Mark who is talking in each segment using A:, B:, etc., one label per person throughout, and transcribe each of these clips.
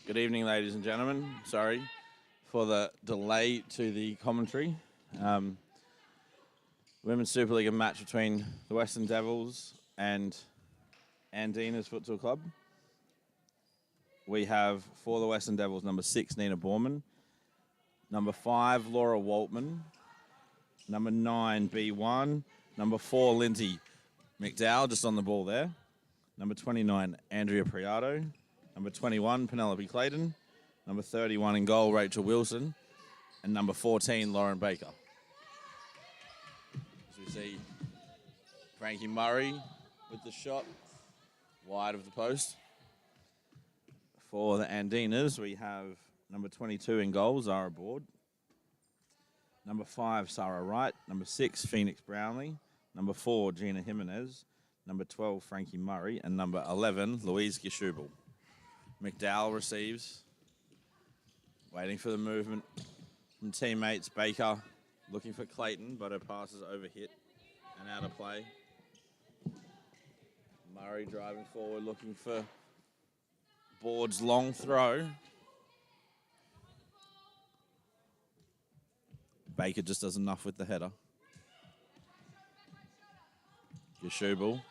A: Good evening, ladies and gentlemen. Sorry for the delay to the commentary. Women's Super-Liga match between the Western Devils and Andinas Futsal Club. We have, for the Western Devils, number 6, Nina Borman. Number 5, Laura Waltman. Number 9, B1. Number 4, Lindsay McDowell, just on the ball there. Number 29, Andrea Priato. Number 21, Penelope Clayton. Number 31 in goal, Rachel Wilson. And number 14, Lauren Baker. As we see Frankie Murray with the shot wide of the post. For the Andinas, we have number 22 in goal, Zara Board. Number 5, Sarah Wright. Number 6, Phoenix Brownlee. Number 4, Gina Jimenez. Number 12, Frankie Murray. And number 11, Louise Gishubel. McDowell receives. Waiting for the movement from teammates. Baker looking for Clayton, but her pass is overhit and out of play. Murray driving forward, looking for Board's long throw. Baker just does enough with the header. Gishubel,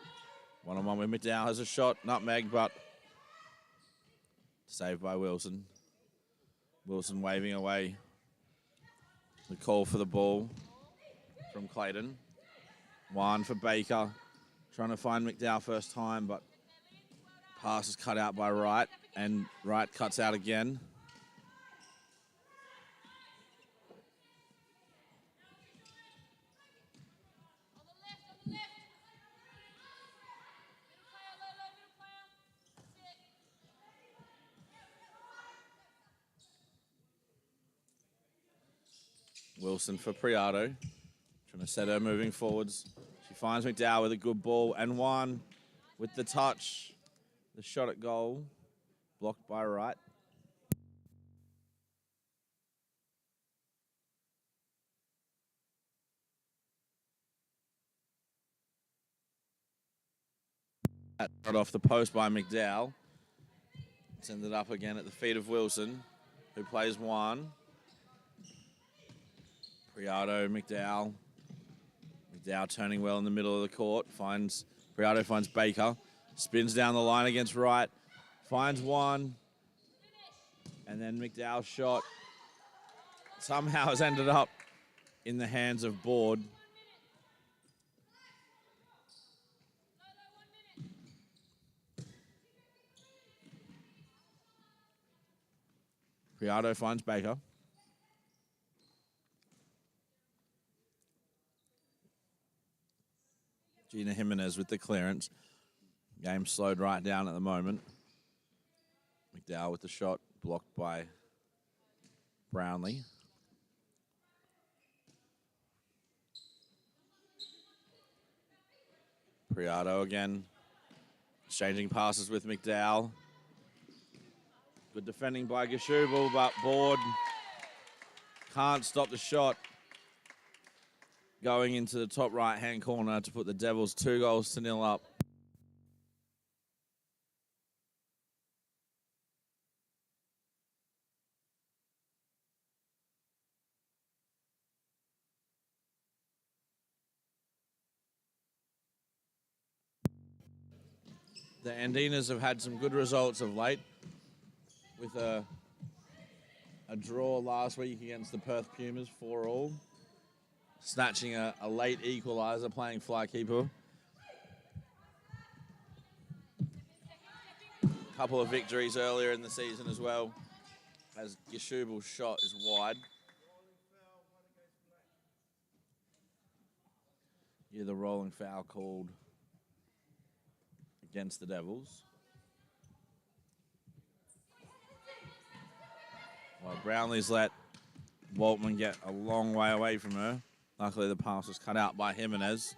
A: one-on-one with McDowell, has a shot, nutmeg, but saved by Wilson. Wilson waving away the call for the ball from Clayton. One for Baker, trying to find McDowell first time, but pass is cut out by Wright, and Wright cuts out again. Wilson for Priato, trying to set her moving forwards. She finds McDowell with a good ball and one with the touch. The shot at goal, blocked by Wright. Shot off the post by McDowell. It's ended up again at the feet of Wilson, who plays one. Priato, McDowell. McDowell turning well in the middle of the court. Priato finds Baker. Spins down the line against Wright. Finds one. And then McDowell's shot somehow has ended up in the hands of Board. Priato finds Baker. Gina Jimenez with the clearance. Game slowed right down at the moment. McDowell with the shot, blocked by Brownlee. Priato again, exchanging passes with McDowell. Good defending by Gishubel, but Board can't stop the shot. Going into the top right-hand corner to put the Devils 2-0 up. The Andinas have had some good results of late, with a draw last week against the Perth Pumas, 4-all. Snatching a late equaliser, playing fly-keeper. Couple of victories earlier in the season as well, as Gishubel's shot is wide. Yeah, the rolling foul called against the Devils. Well, Brownlee's let Waltman get a long way away from her. Luckily, the pass was cut out by Jimenez.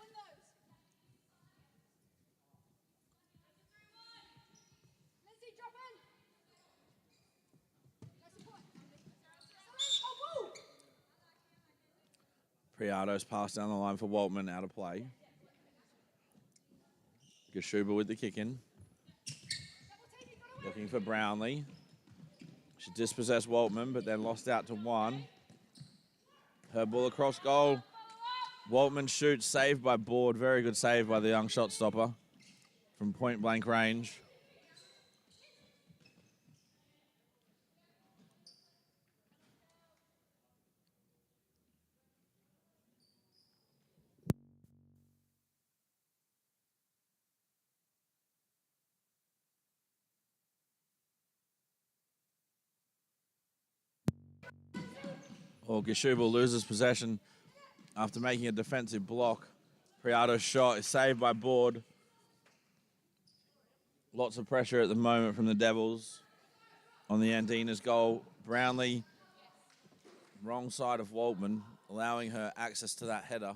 A: Priato's pass down the line for Waltman, out of play. Gishubel with the kick in. Looking for Brownlee. She dispossessed Waltman, but then lost out to one. Her ball across goal. Waltman shoots, saved by Board. Very good save by the young shot stopper from point blank range. Gashubal loses possession after making a defensive block. Priato's shot is saved by Board. Lots of pressure at the moment from the Devils on the Andinas goal. Brownlee, wrong side of Waltman, allowing her access to that header.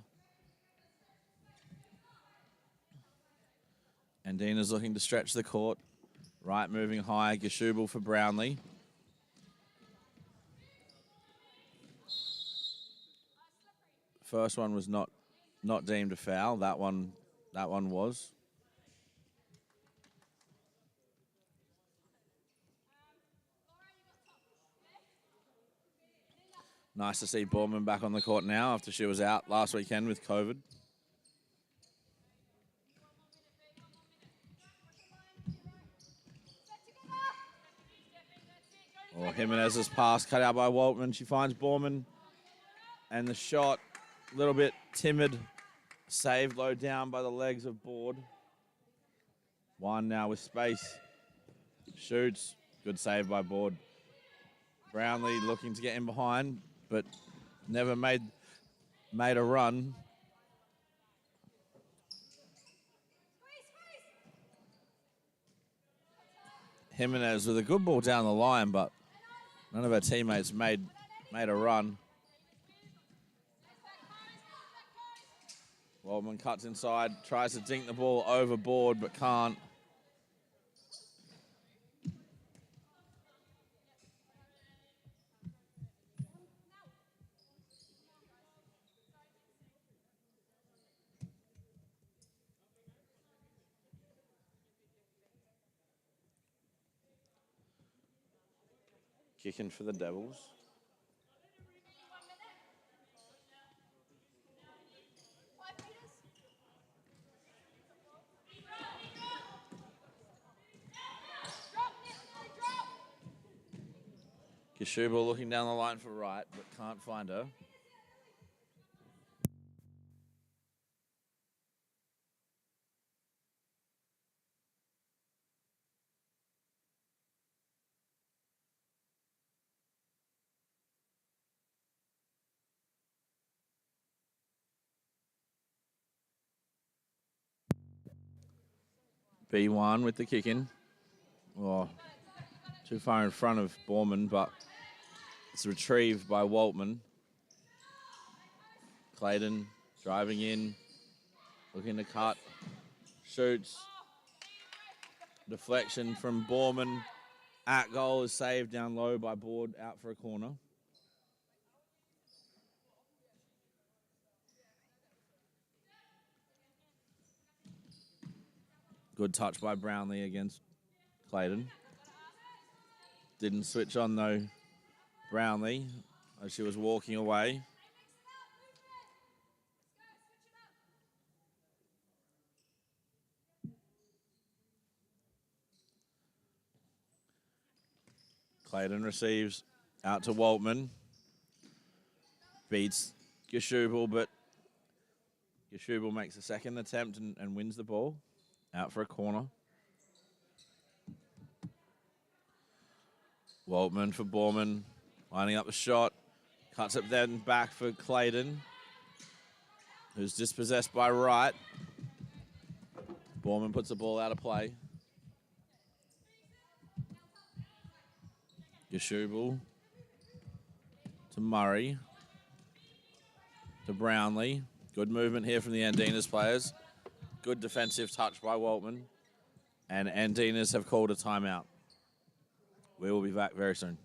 A: Andinas looking to stretch the court. Right moving high, Gashubal for Brownlee. First one was not deemed a foul. That one was. Nice to see Borman back on the court now after she was out last weekend with COVID. Jimenez's pass cut out by Waltman. She finds Borman. And the shot, a little bit timid, saved low down by the legs of Board. One now with space. Shoots. Good save by Board. Brownlee looking to get in behind, but never made a run. Jimenez with a good ball down the line, but none of her teammates made a run. Waldman cuts inside, tries to dink the ball overboard, but can't. Kicking for the Devils. Gashubal looking down the line for right, but can't find her. B1 with the kick in. Oh, too far in front of Borman, but it's retrieved by Waltman. Clayton driving in, looking to cut, shoots. Deflection from Borman. At goal is saved down low by Board, out for a corner. Good touch by Brownlee against Clayton. Didn't switch on though, Brownlee, as she was walking away. Clayton receives out to Waltman. Beats Gashubal, but Gashubal makes a second attempt and wins the ball. Out for a corner. Waltman for Borman, lining up the shot. Cuts it then back for Clayton, who's dispossessed by right. Borman puts the ball out of play. Gashubal to Murray. To Brownlee. Good movement here from the Andinas players. Good defensive touch by Waltman. And Andinas have called a timeout. We will be back very soon.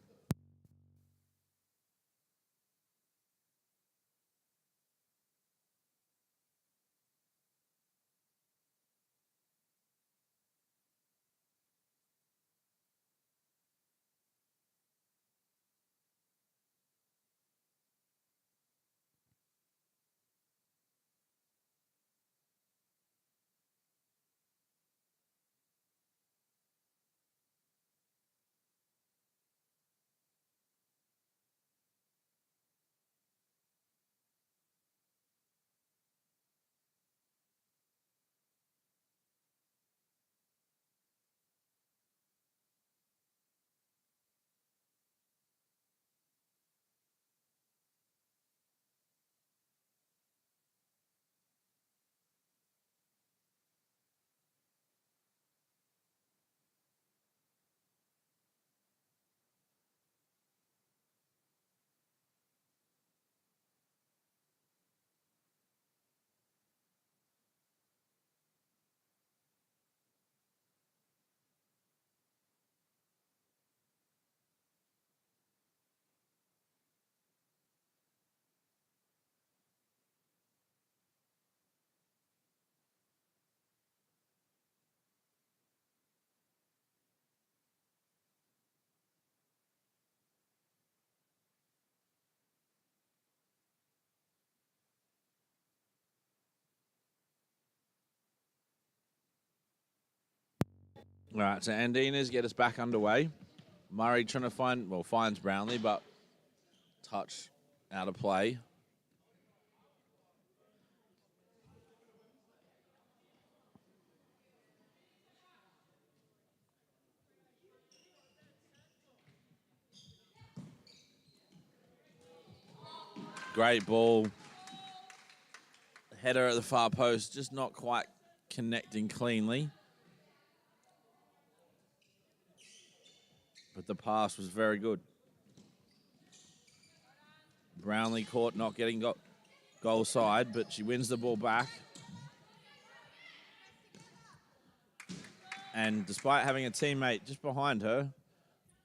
A: All right, so Andinas get us back underway. Murray trying to finds Brownlee, but touch out of play. Great ball. Header at the far post, just not quite connecting cleanly. But the pass was very good. Brownlee caught not getting goal side, but she wins the ball back. And despite having a teammate just behind her,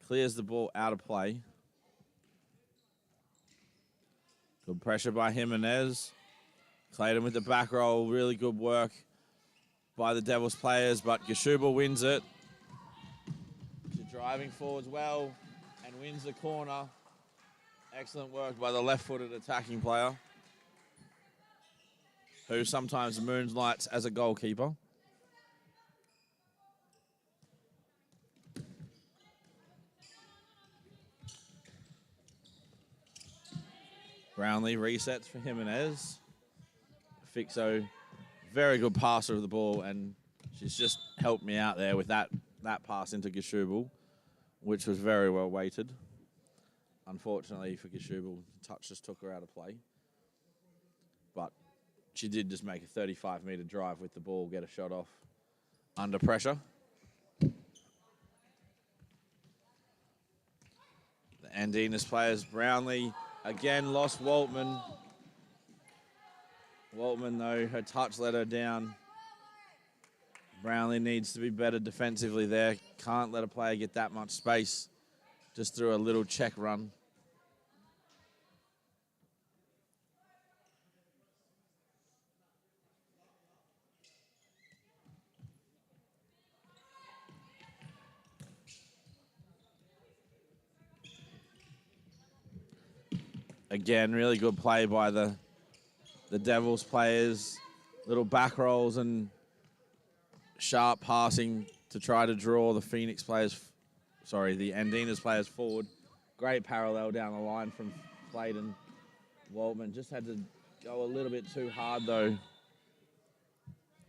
A: clears the ball out of play. Good pressure by Jimenez. Clayton with the back roll, really good work by the Devils players, but Gashuba wins it. She's driving forwards well and wins the corner. Excellent work by the left-footed attacking player, who sometimes moonlights as a goalkeeper. Brownlee resets for Jimenez. Fixo, very good passer of the ball, and she's just helped me out there with that pass into Gashubal, which was very well weighted. Unfortunately for Gashubal, touch just took her out of play. But she did just make a 35-metre drive with the ball, get a shot off under pressure. The Andinas players, Brownlee, again lost Waltman. Waltman, though, her touch let her down. Brownlee needs to be better defensively there. Can't let a player get that much space just through a little check run. Again, really good play by the Devils players. Little back rolls and sharp passing to try to draw the the Andinas players forward. Great parallel down the line from Clayton. Waltman just had to go a little bit too hard, though,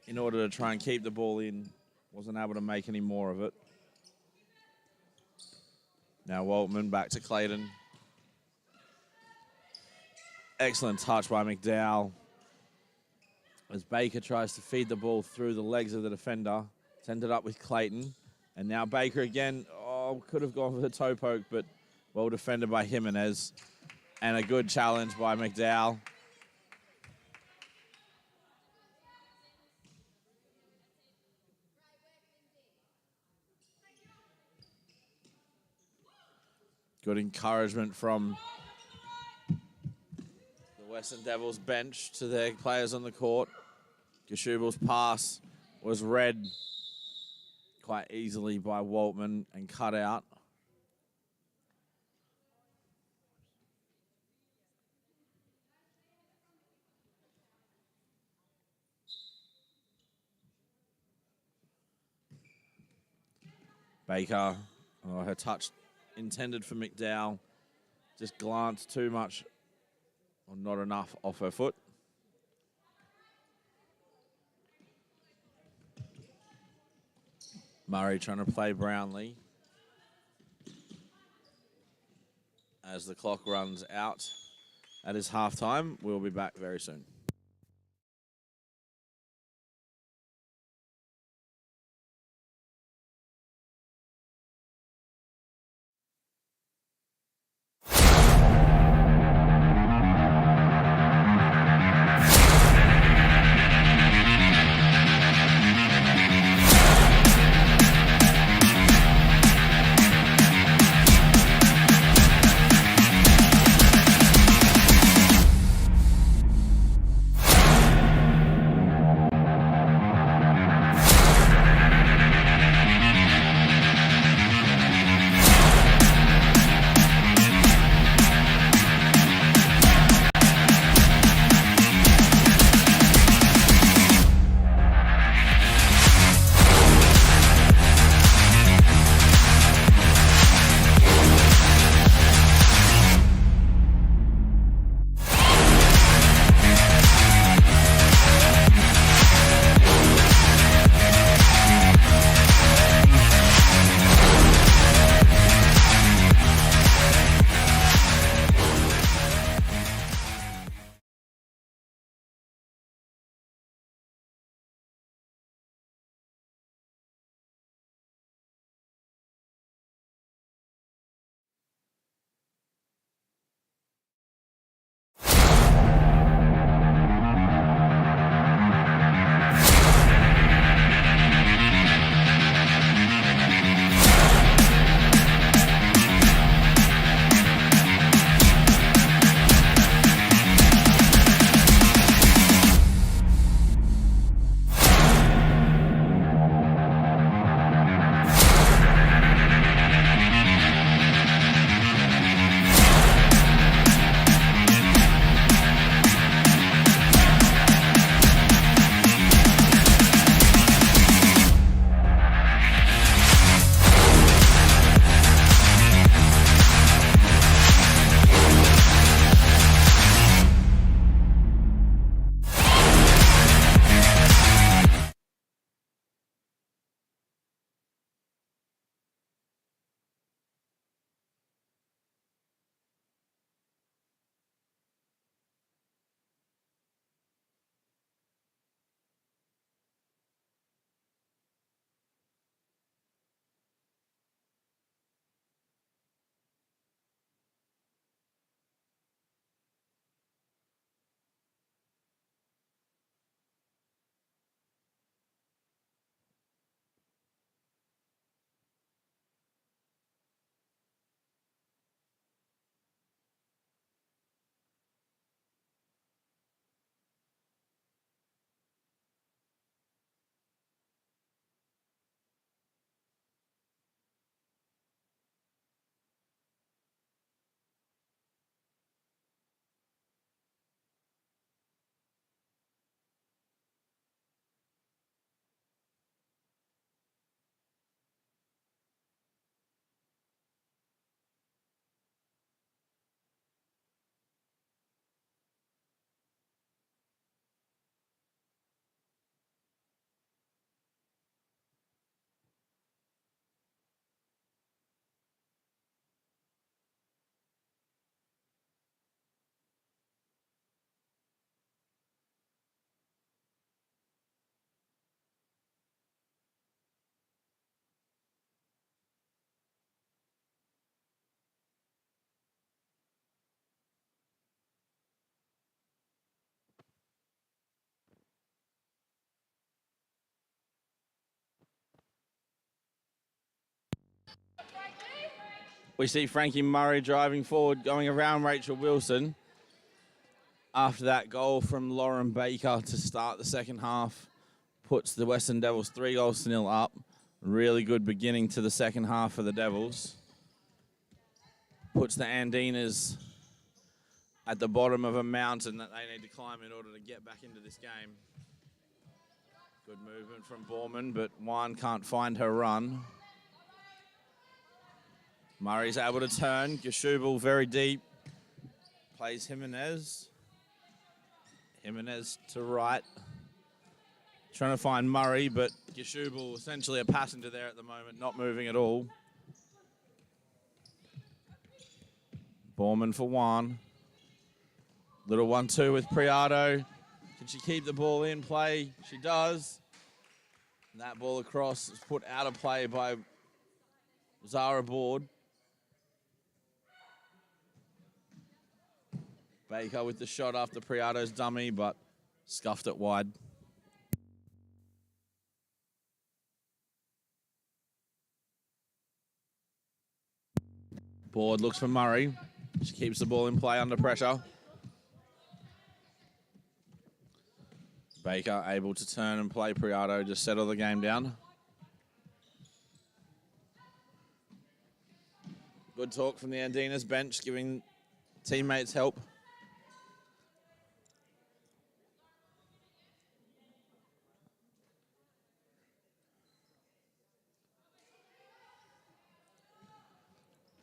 A: in order to try and keep the ball in. Wasn't able to make any more of it. Now Waltman back to Clayton. Excellent touch by McDowell as Baker tries to feed the ball through the legs of the defender. It's ended up with Clayton. And now Baker again. Oh, could have gone for the toe poke, but well defended by Jimenez. And a good challenge by McDowell. Good encouragement from Western Devils bench to their players on the court. Gashubal's pass was read quite easily by Waltman and cut out. Baker, her touch intended for McDowell, just glanced too much or not enough off her foot. Murray trying to play Brownlee as the clock runs out. That is halftime. We'll be back very soon. We see Frankie Murray driving forward, going around Rachel Wilson. After that goal from Lauren Baker to start the second half, puts the Western Devils 3-0 up. Really good beginning to the second half for the Devils. Puts the Andinas at the bottom of a mountain that they need to climb in order to get back into this game. Good movement from Borman, but Juan can't find her run. Murray's able to turn. Gashubal very deep. Plays Jimenez. Jimenez to right. Trying to find Murray, but Gashubal essentially a passenger there at the moment, not moving at all. Borman for Juan. Little 1-2 with Priado. Can she keep the ball in play? She does. And that ball across is put out of play by Zara Board. Baker with the shot after Priado's dummy, but scuffed it wide. Board looks for Murray. She keeps the ball in play under pressure. Baker able to turn and play Priado, just settle the game down. Good talk from the Andinas bench, giving teammates help.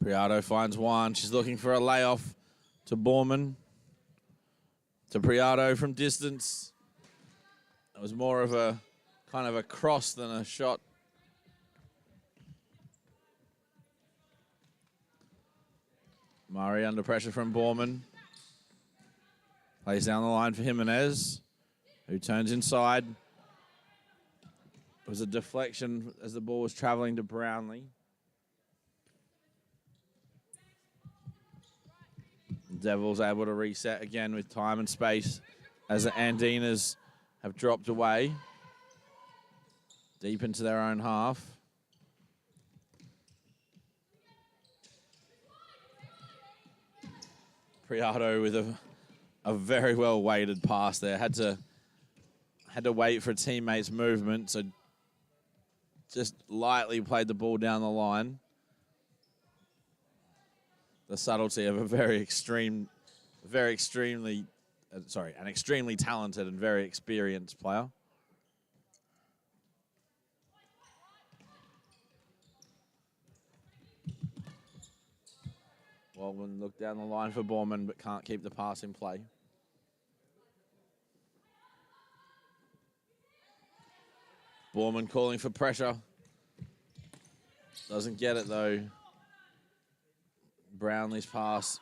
A: Priado finds Juan. She's looking for a layoff to Borman. To Priado from distance. It was more of a kind of a cross than a shot. Murray under pressure from Borman. Plays down the line for Jimenez, who turns inside. It was a deflection as the ball was traveling to Brownlee. Devils able to reset again with time and space as the Andinas have dropped away deep into their own half. Priado with a very well weighted pass there. Had to wait for a teammate's movement, so just lightly played the ball down the line. The subtlety of an extremely talented and very experienced player. Waldman looked down the line for Borman, but can't keep the pass in play. Borman calling for pressure. Doesn't get it though. Brownlee's pass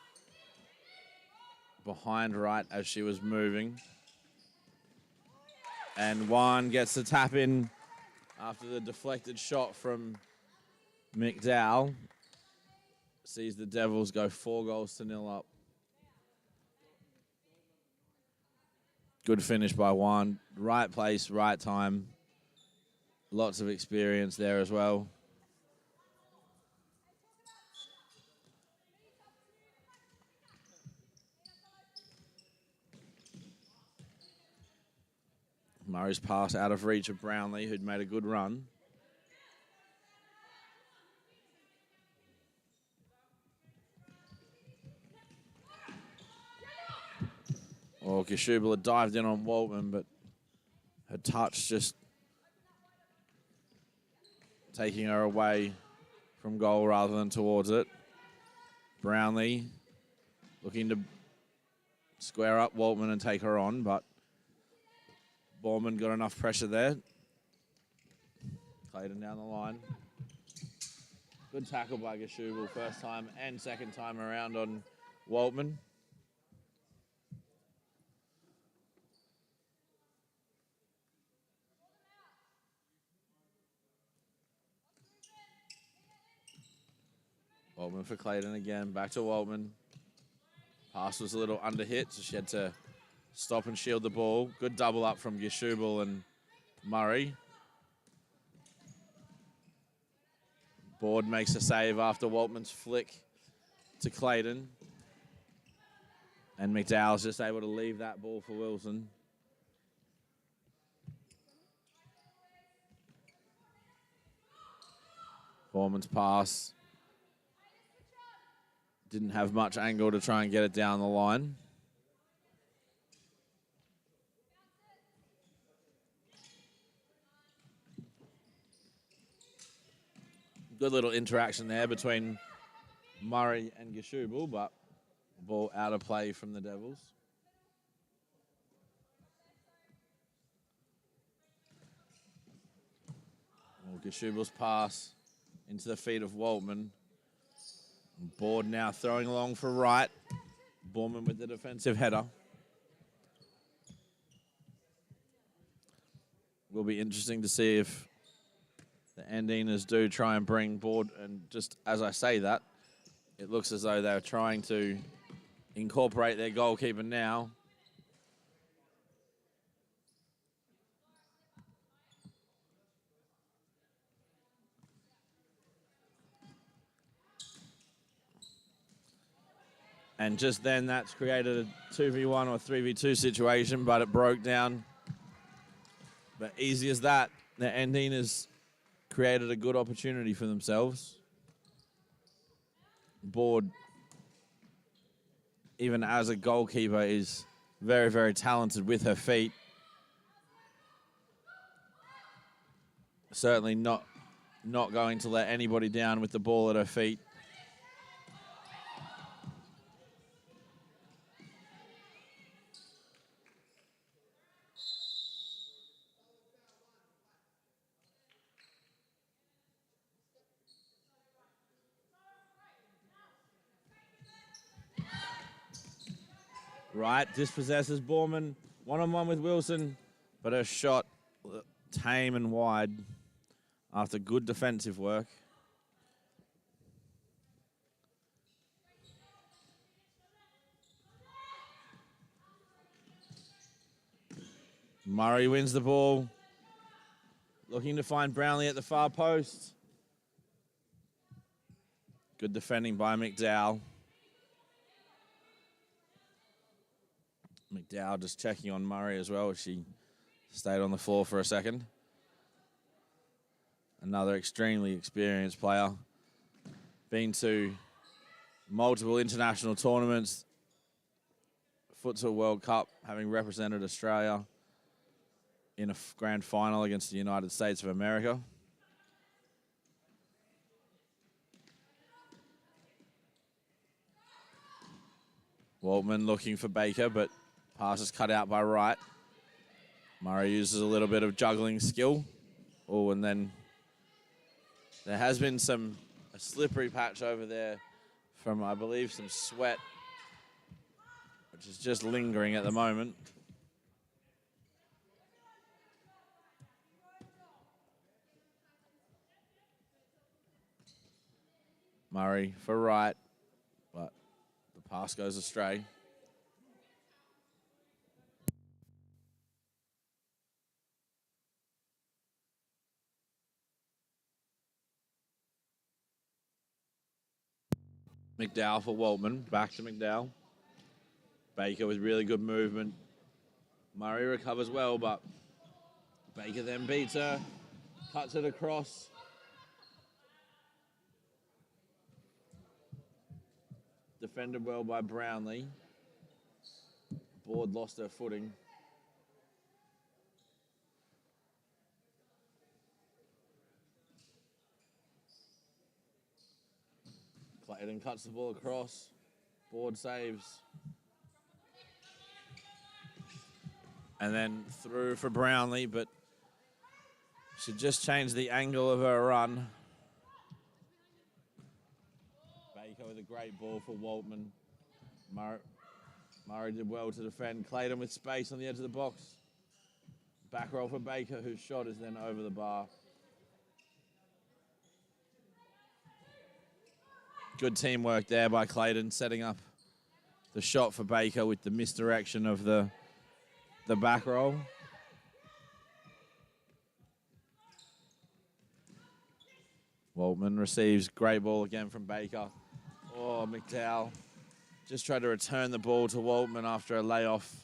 A: behind right as she was moving. And Juan gets the tap in after the deflected shot from McDowell. Sees the Devils go 4-0 up. Good finish by Juan. Right place, right time. Lots of experience there as well. Murray's pass out of reach of Brownlee, who'd made a good run. Well, Gashubal dived in on Waltman, but her touch just taking her away from goal rather than towards it. Brownlee looking to square up Waltman and take her on, but Borman got enough pressure there. Clayton down the line. Good tackle by Gashubal, first time and second time around on Waltman. Waltman for Clayton again, back to Waltman. Pass was a little under hit, so she had to stop and shield the ball. Good double up from Gashubal and Murray. Board makes a save after Waltman's flick to Clayton. And McDowell's just able to leave that ball for Wilson. Foreman's pass. Didn't have much angle to try and get it down the line. Good little interaction there between Murray and Gashubal, but ball out of play from the Devils. Well, Gashubal's pass into the feet of Waltman. Board now throwing along for right. Borman with the defensive header. Will be interesting to see if the Andinas do try and bring Board. And just as I say that, it looks as though they're trying to incorporate their goalkeeper now. And just then that's created a 2v1 or 3v2 situation, but it broke down. But easy as that, the Andinas created a good opportunity for themselves. Board, even as a goalkeeper, is very, very talented with her feet. Certainly not going to let anybody down with the ball at her feet. Right, dispossesses Borman. One-on-one with Wilson, but her shot tame and wide after good defensive work. Murray wins the ball. Looking to find Brownlee at the far post. Good defending by McDowell. McDowell just checking on Murray as well as she stayed on the floor for a second. Another extremely experienced player. Been to multiple international tournaments. Futsal World Cup, having represented Australia in a grand final against the United States of America. Waltman looking for Baker, but pass is cut out by Wright. Murray uses a little bit of juggling skill. Oh, and then there has been a slippery patch over there from, I believe, some sweat, which is just lingering at the moment. Murray for Wright, but the pass goes astray. McDowell for Waltman. Back to McDowell. Baker with really good movement. Murray recovers well, but Baker then beats her. Cuts it across. Defended well by Brownlee. Board lost her footing. Clayton cuts the ball across. Board saves. And then through for Brownlee, but should just change the angle of her run. Baker with a great ball for Waltman. Murray did well to defend. Clayton with space on the edge of the box. Back roll for Baker, whose shot is then over the bar. Good teamwork there by Clayton, setting up the shot for Baker with the misdirection of the back roll. Waltman receives great ball again from Baker. Oh, McDowell just tried to return the ball to Waltman after a layoff.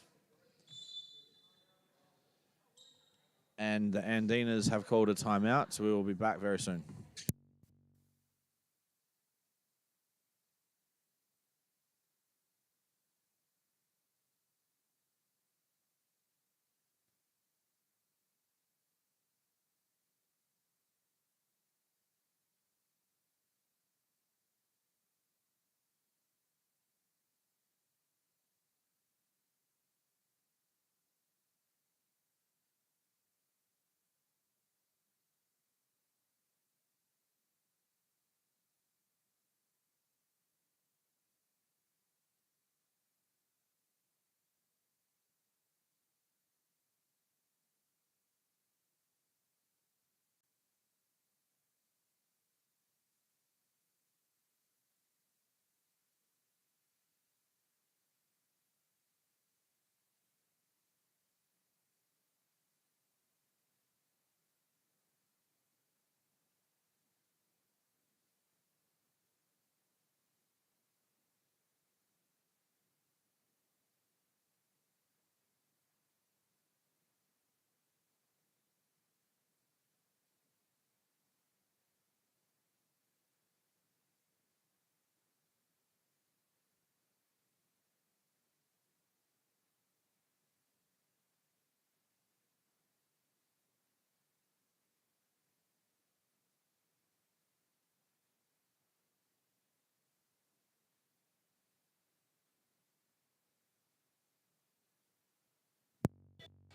A: And the Andinas have called a timeout, so we will be back very soon.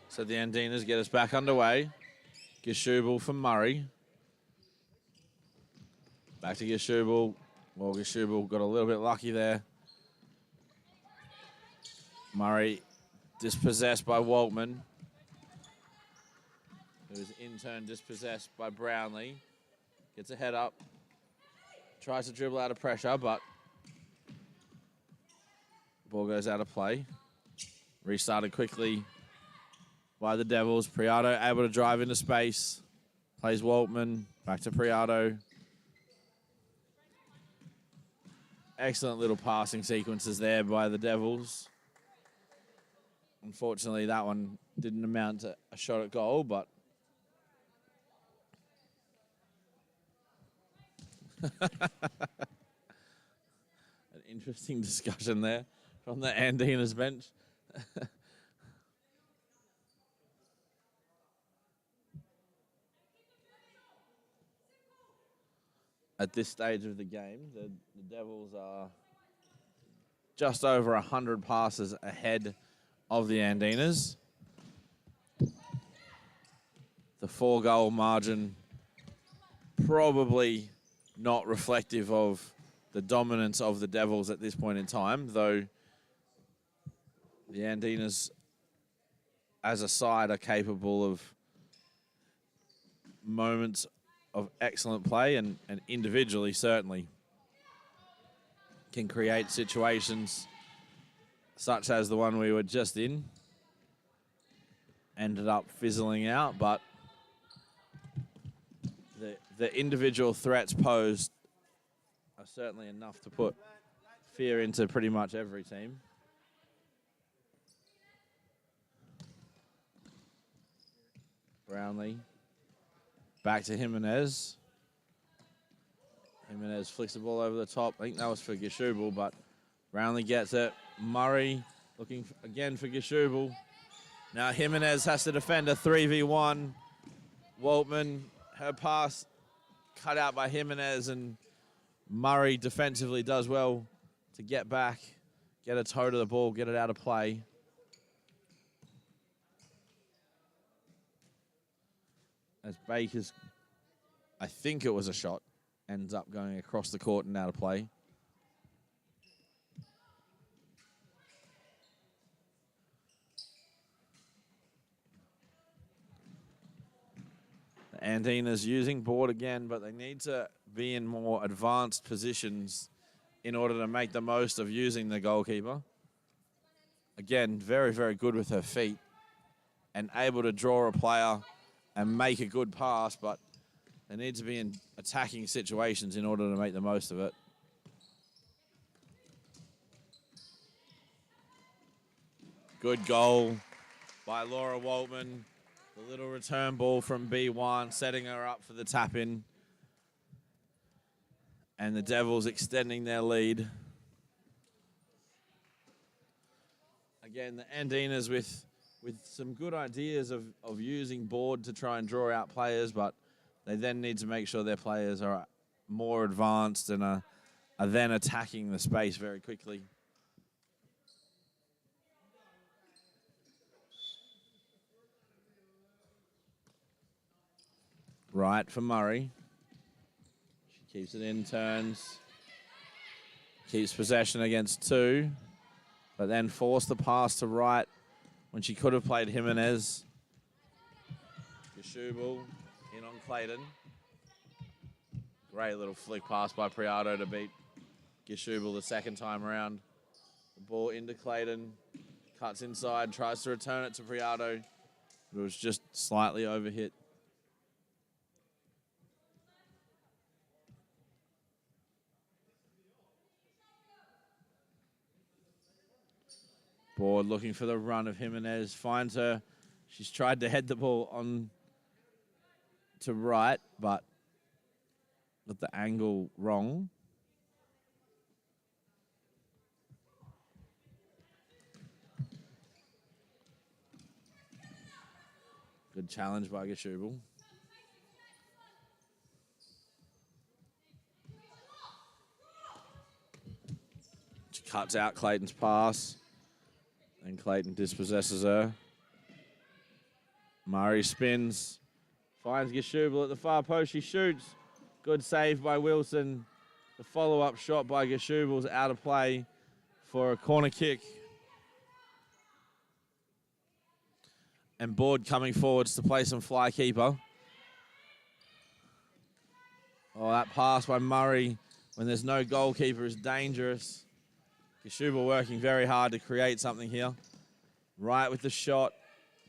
A: So the Andinas get us back underway. Gishubel from Murray. Back to Gishubel. Well, Gishubel got a little bit lucky there. Murray dispossessed by Waltman, who was in turn dispossessed by Brownlee. Gets a head up. Tries to dribble out of pressure, but ball goes out of play. Restarted quickly by the Devils. Priato able to drive into space. Plays Waltman. Back to Priato. Excellent little passing sequences there by the Devils. Unfortunately, that one didn't amount to a shot at goal, but an interesting discussion there from the Andinas bench. At this stage of the game, the Devils are just over 100 passes ahead of the Andinas. The 4-goal margin probably not reflective of the dominance of the Devils at this point in time, though the Andinas, as a side, are capable of moments of excellent play and individually certainly can create situations such as the one we were just in. Ended up fizzling out, but the individual threats posed are certainly enough to put fear into pretty much every team. Brownlee. Back to Jimenez. Jimenez flicks the ball over the top. I think that was for Gishubel, but Brownlee gets it. Murray looking again for Gishubel. Now Jimenez has to defend a 3v1. Waltman, her pass cut out by Jimenez, and Murray defensively does well to get back, get a toe to the ball, get it out of play. As Baker's, I think it was a shot, ends up going across the court and out of play. Andinas using board again, but they need to be in more advanced positions in order to make the most of using the goalkeeper. Again, very, very good with her feet and able to draw a player and make a good pass, but they need to be in attacking situations in order to make the most of it. Good goal by Laura Waltman. The little return ball from B1, setting her up for the tap-in. And the Devils extending their lead. Again, the Andinas with some good ideas of using board to try and draw out players, but they then need to make sure their players are more advanced and are then attacking the space very quickly. Right for Murray. She keeps it in, turns. Keeps possession against two, but then forced the pass to right when she could have played Jimenez. Gashubal in on Clayton. Great little flick pass by Priado to beat Gashubal the second time around. The ball into Clayton. Cuts inside, tries to return it to Priado. It was just slightly overhit. Board looking for the run of Jimenez. Finds her. She's tried to head the ball on to right, but got the angle wrong. Good challenge by Gashubal. She cuts out Clayton's pass. And Clayton dispossesses her. Murray spins. Finds Gashubal at the far post. She shoots. Good save by Wilson. The follow-up shot by Gashubal's out of play for a corner kick. And Board coming forwards to play some fly keeper. Oh, that pass by Murray when there's no goalkeeper is dangerous. Gashubal working very hard to create something here. Right with the shot.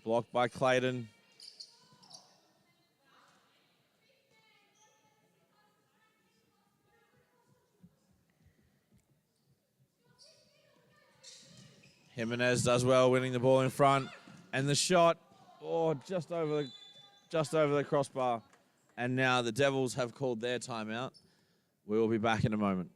A: Blocked by Clayton. Jimenez does well, winning the ball in front. And the shot, oh, just over the crossbar. And now the Devils have called their timeout. We will be back in a moment.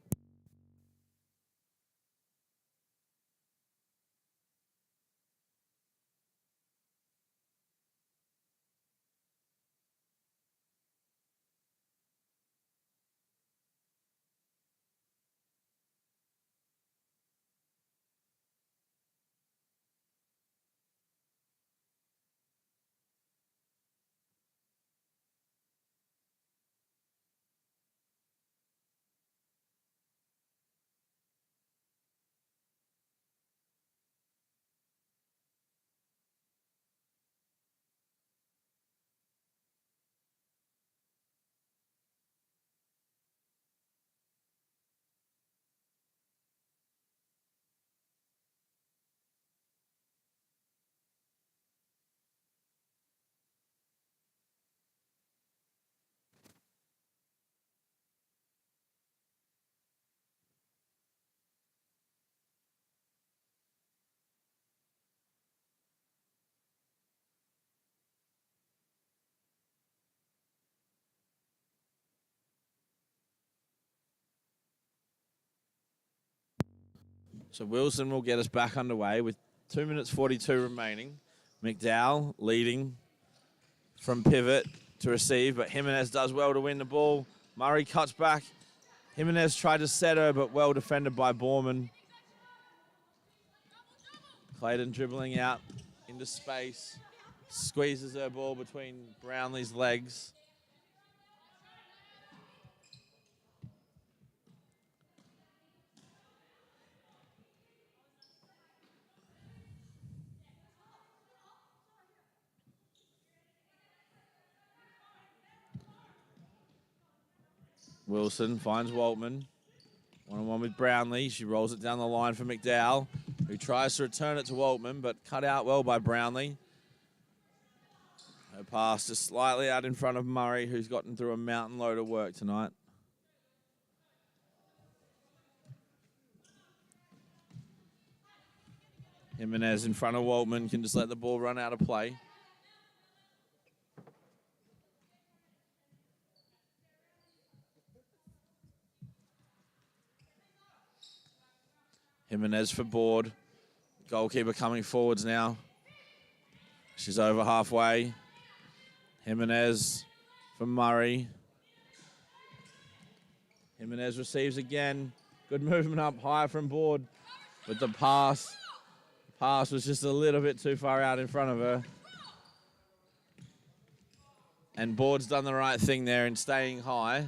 A: So Wilson will get us back underway with 2 minutes 42 remaining. McDowell leading from pivot to receive, but Jimenez does well to win the ball. Murray cuts back. Jimenez tried to set her, but well defended by Borman. Clayton dribbling out into space. Squeezes her ball between Brownlee's legs. Wilson finds Waltman. One-on-one with Brownlee. She rolls it down the line for McDowell, who tries to return it to Waltman, but cut out well by Brownlee. Her pass just slightly out in front of Murray, who's gotten through a mountain load of work tonight. Jimenez in front of Waltman can just let the ball run out of play. Jimenez for Board. Goalkeeper coming forwards now. She's over halfway. Jimenez for Murray. Jimenez receives again. Good movement up high from Board. But the pass was just a little bit too far out in front of her. And Board's done the right thing there in staying high.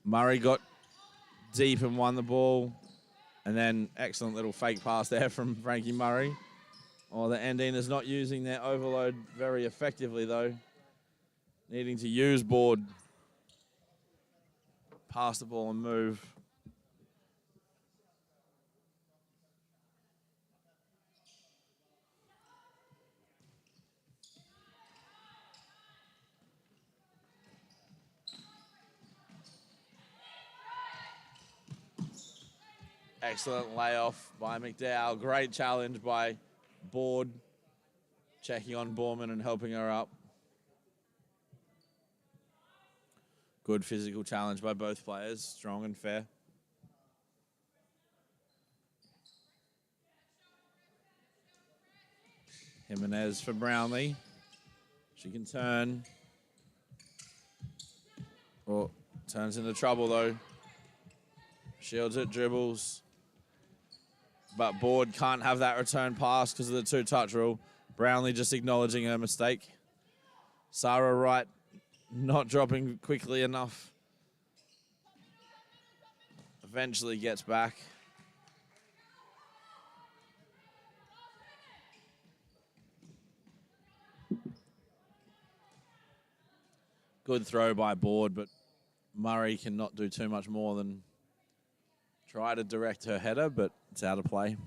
A: Murray got deep and won the ball. And then excellent little fake pass there from Frankie Murray. Oh, the Andinas not using their overload very effectively, though. Needing to use Board. Pass the ball and move. Excellent layoff by McDowell. Great challenge by Board. Checking on Borman and helping her up. Good physical challenge by both players. Strong and fair. Jimenez for Brownlee. She can turn. Oh, turns into trouble though. Shields it, dribbles. But Board can't have that return pass because of the two-touch rule. Brownlee just acknowledging her mistake. Sarah Wright not dropping quickly enough. Eventually gets back. Good throw by Board, but Murray cannot do too much more than try to direct her header, but it's out of play.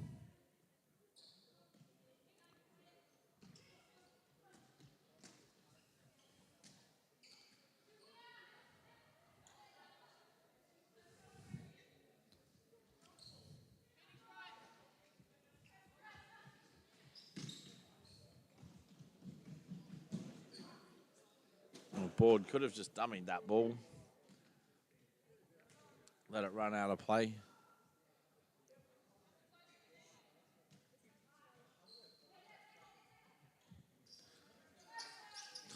A: Board could have just dummied that ball. Let it run out of play.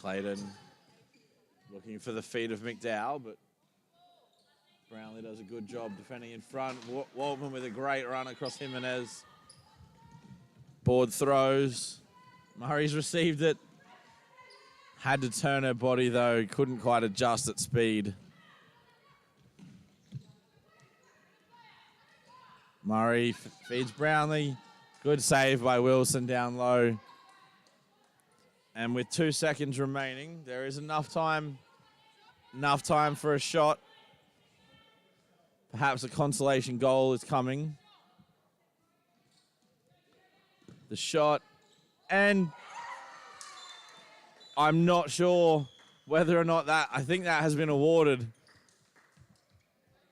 A: Clayton looking for the feet of McDowell, but Brownlee does a good job defending in front. Waltman with a great run across Jimenez. Board throws. Murray's received it. Had to turn her body, though. Couldn't quite adjust at speed. Murray feeds Brownlee. Good save by Wilson down low. And with 2 seconds remaining, there is enough time for a shot. Perhaps a consolation goal is coming. The shot, and I'm not sure whether or not I think that has been awarded.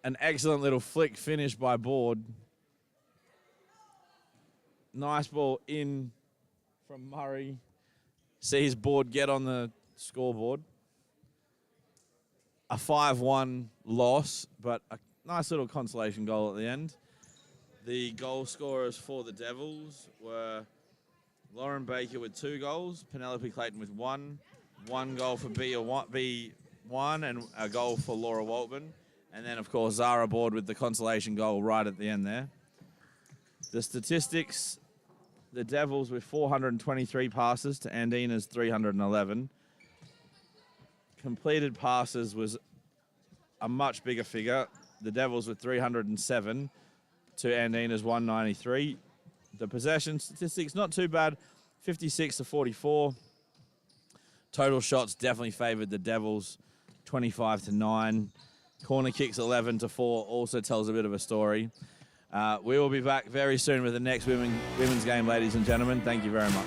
A: An excellent little flick finish by Board. Nice ball in from Murray. Sees Board get on the scoreboard. A 5-1 loss, but a nice little consolation goal at the end. The goal scorers for the Devils were Lauren Baker with 2 goals, Penelope Clayton with 1 goal for B1, and a goal for Laura Waltman. And then, of course, Zara Board with the consolation goal right at the end there. The statistics, the Devils with 423 passes to Andina's 311. Completed passes was a much bigger figure. The Devils with 307 to Andina's 193. The possession statistics, not too bad, 56 to 44. Total shots definitely favored the Devils, 25 to 9. Corner kicks 11 to 4 also tells a bit of a story. We will be back very soon with the next women's game, ladies and gentlemen. Thank you very much.